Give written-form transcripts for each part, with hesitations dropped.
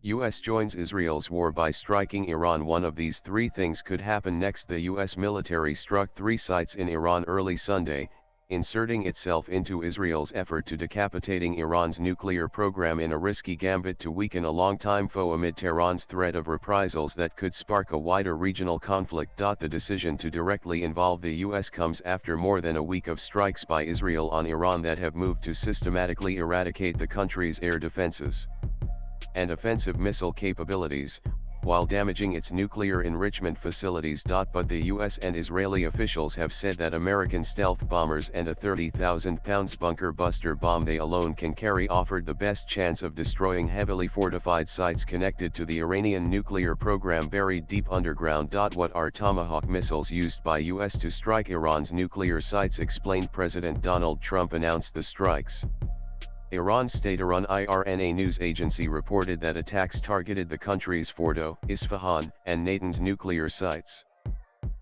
US joins Israel's war by striking Iran. One of these three things could happen next. The US military struck 3 sites in Iran early Sunday, inserting itself into Israel's effort to decapitating Iran's nuclear program in a risky gambit to weaken a longtime foe amid Tehran's threat of reprisals that could spark a wider regional conflict. The decision to directly involve the US comes after more than a week of strikes by Israel on Iran that have moved to systematically eradicate the country's air defenses and offensive missile capabilities, while damaging its nuclear enrichment facilities. But the US and Israeli officials have said that American stealth bombers and a 30,000-pound bunker buster bomb they alone can carry offered the best chance of destroying heavily fortified sites connected to the Iranian nuclear program buried deep underground. What are Tomahawk missiles used by US to strike Iran's nuclear sites explained. President Donald Trump announced the strikes. Iran's state-run IRNA news agency reported that attacks targeted the country's Fordo, Isfahan, and Natanz nuclear sites.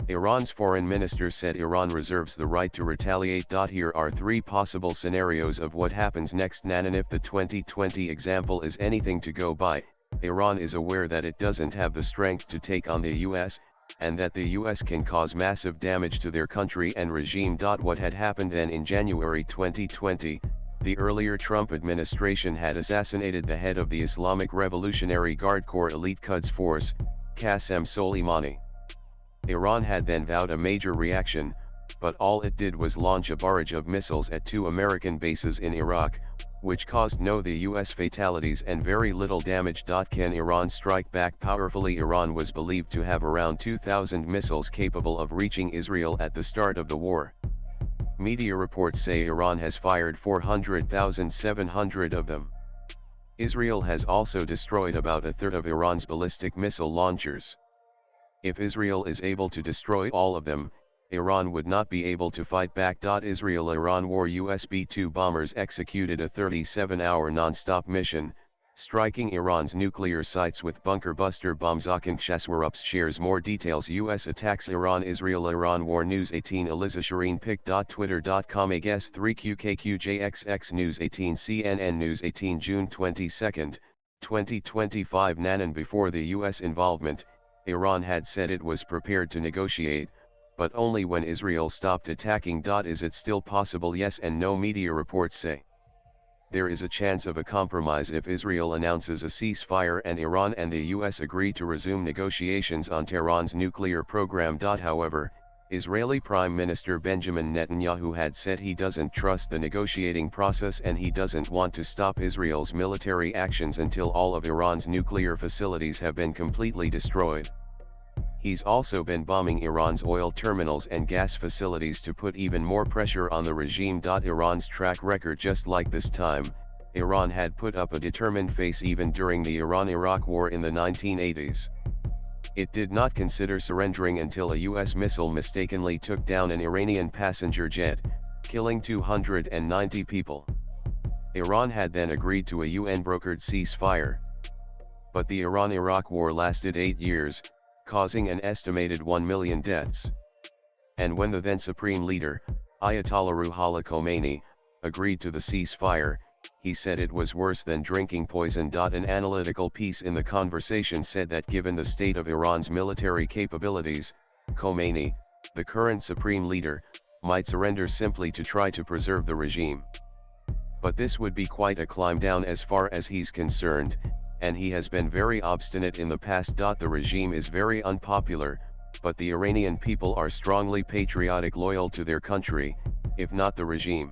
Iran's foreign minister said Iran reserves the right to retaliate. Here are 3 possible scenarios of what happens next. If the 2020 example is anything to go by, Iran is aware that it doesn't have the strength to take on the US, and that the US can cause massive damage to their country and regime. What had happened then in January 2020, the earlier Trump administration had assassinated the head of the Islamic Revolutionary Guard Corps elite Quds Force, Qasem Soleimani. Iran had then vowed a major reaction, but all it did was launch a barrage of missiles at 2 American bases in Iraq, which caused no the US fatalities and very little damage. Can Iran strike back powerfully? Iran was believed to have around 2,000 missiles capable of reaching Israel at the start of the war. Media reports say Iran has fired 400,700 of them. Israel has also destroyed about a third of Iran's ballistic missile launchers. If Israel is able to destroy all of them, Iran would not be able to fight back. Israel-Iran war. US B-2 bombers executed a 37-hour non-stop mission, striking Iran's nuclear sites with bunker buster bombs. Akankshasawarups shares more details. US attacks Iran. Israel-Iran war. News 18 Eliza Shireen Pic. Twitter.com AGS 3QKQJXX News 18 CNN News 18 June 22, 2025 Nanan. Before the US involvement, Iran had said it was prepared to negotiate, but only when Israel stopped attacking. Is it still possible? Yes and no. Media reports say there is a chance of a compromise if Israel announces a ceasefire and Iran and the US agree to resume negotiations on Tehran's nuclear program. However, Israeli Prime Minister Benjamin Netanyahu had said he doesn't trust the negotiating process and he doesn't want to stop Israel's military actions until all of Iran's nuclear facilities have been completely destroyed. He's also been bombing Iran's oil terminals and gas facilities to put even more pressure on the regime. Iran's track record: just like this time, Iran had put up a determined face even during the Iran-Iraq war in the 1980s. It did not consider surrendering until a US missile mistakenly took down an Iranian passenger jet, killing 290 people. Iran had then agreed to a UN-brokered ceasefire. But the Iran-Iraq war lasted 8 years, causing an estimated 1 million deaths. And when the then supreme leader, Ayatollah Ruhollah Khomeini, agreed to the ceasefire, he said it was worse than drinking poison. An analytical piece in The Conversation said that given the state of Iran's military capabilities, Khomeini, the current supreme leader, might surrender simply to try to preserve the regime. But this would be quite a climb down as far as he's concerned, and he has been very obstinate in the past. The regime is very unpopular, but the Iranian people are strongly patriotic, loyal to their country, if not the regime.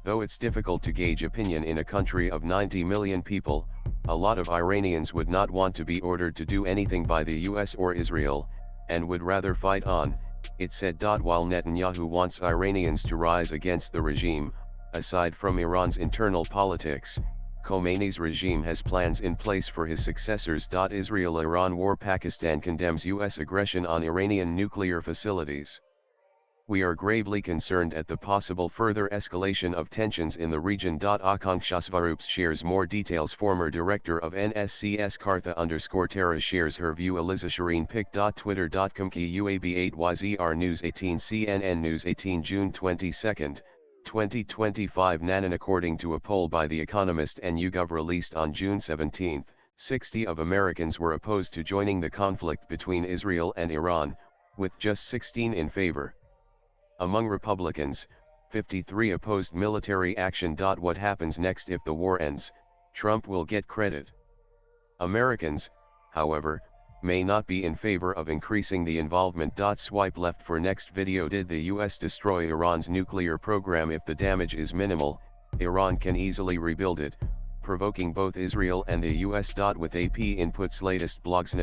Though it's difficult to gauge opinion in a country of 90 million people, a lot of Iranians would not want to be ordered to do anything by the US or Israel, and would rather fight on, it said. While Netanyahu wants Iranians to rise against the regime, aside from Iran's internal politics, Khomeini's regime has plans in place for his successors. Israel-Iran war. Pakistan condemns US aggression on Iranian nuclear facilities. We are gravely concerned at the possible further escalation of tensions in the region. Akankshasawarups shares more details. Former director of NSCS Kartha_Terra shares her view. Eliza Shireen Pic. Twitter.com KUAB8YZR News 18 CNN News 18 June 22, 2025 Nanan. According to a poll by The Economist and YouGov released on June 17, 60 of Americans were opposed to joining the conflict between Israel and Iran, with just 16 in favor. Among Republicans, 53 opposed military action. What happens next if the war ends? Trump will get credit. Americans, however, may not be in favor of increasing the involvement. Swipe left for next video. Did the US destroy Iran's nuclear program? If the damage is minimal, Iran can easily rebuild it, provoking both Israel and the US. With AP Inputs latest blogs.